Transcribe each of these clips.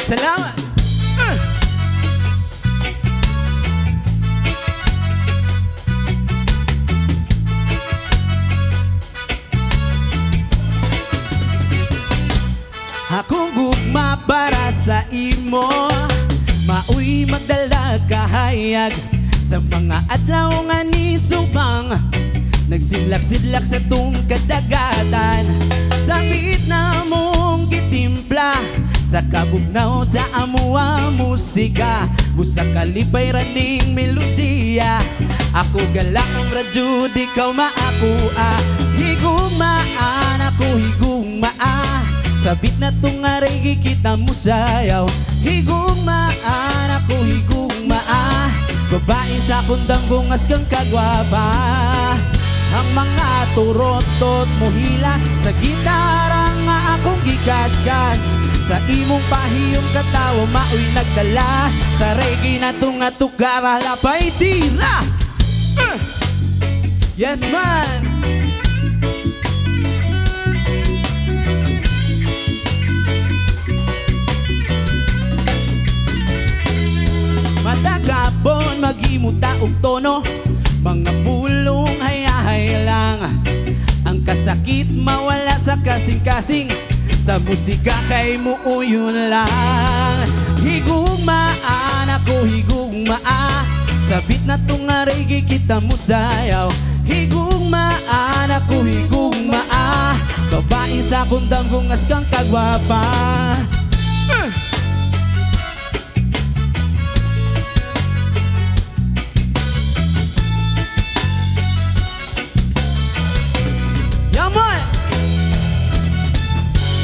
Salamat. Akong gugma para sa imo, mauy magdala kahayag sa mga adlaw nga ni subang. Nagsidlak-sidlak sa tung kadagatan, sabit na mong gitimpla sa kabugnaw sa amuwa musika. Busa kalipay raning melodiya, ako galak ang radyo, di ka maakua. Higumaan ako higumaa, sabit na tung reggae kita mo sayaw. Higumaan ako higumaa, babae sa kundang bungas kang kagwapa. Ang mga turotot mo hila sa gitara nga akong gikaskas. Sa imong pahiyong katawa maoy nagdala sa reggae na tunga tugara lapay tira. Yes man. Matagapon magimuta og tono, mga pulong hayahay lang. Ang kasakit mawala sa kasing-kasing, sa musika kay muuyon lang. Higumaan ako higumaa, sabit na tunga reggae kita mo sayaw. Higumaan ako higumaa, babae sa kundang bungas kang kagwapa.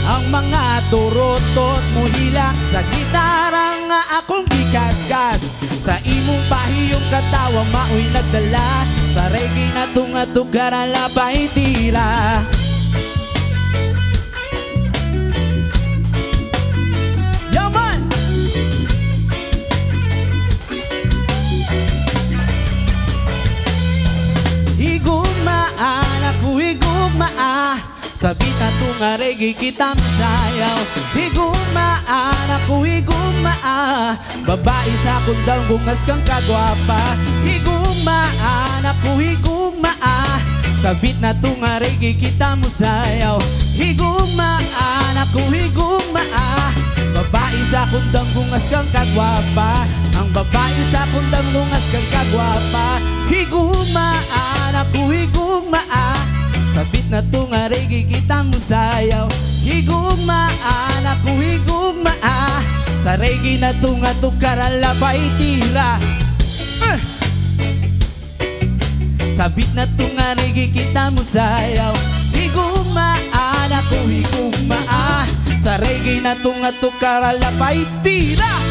Ang mga turotot mo hilak sa gitara nga akong gikaskas. Sa imong pahiyong katawa maoy nagdala sa reggae na tunga tugara lapay tira. Yaman! Higumaan ako higumaa, sabit na tunga reggae kita masayaw. Higumaan ako higumaa, babae sa kundang bungas kang kagwapa. Higumaan ako higumaa, sabit na tunga reggae kita masayaw. Higumaan ako higumaa, babae sa kundang bungas kang kagwapa. Ang babae sa kundang bungas kang kagwapa. Higumaan ako higumaa, sabit na tunga reggae kita mo sayaw. Higumaan ako higumaa, sa reggae na tunga tugara lapay tira. Sabit na tunga reggae kita mo sayaw. Higumaan ako higumaa, sa reggae na tunga tugara lapay tira.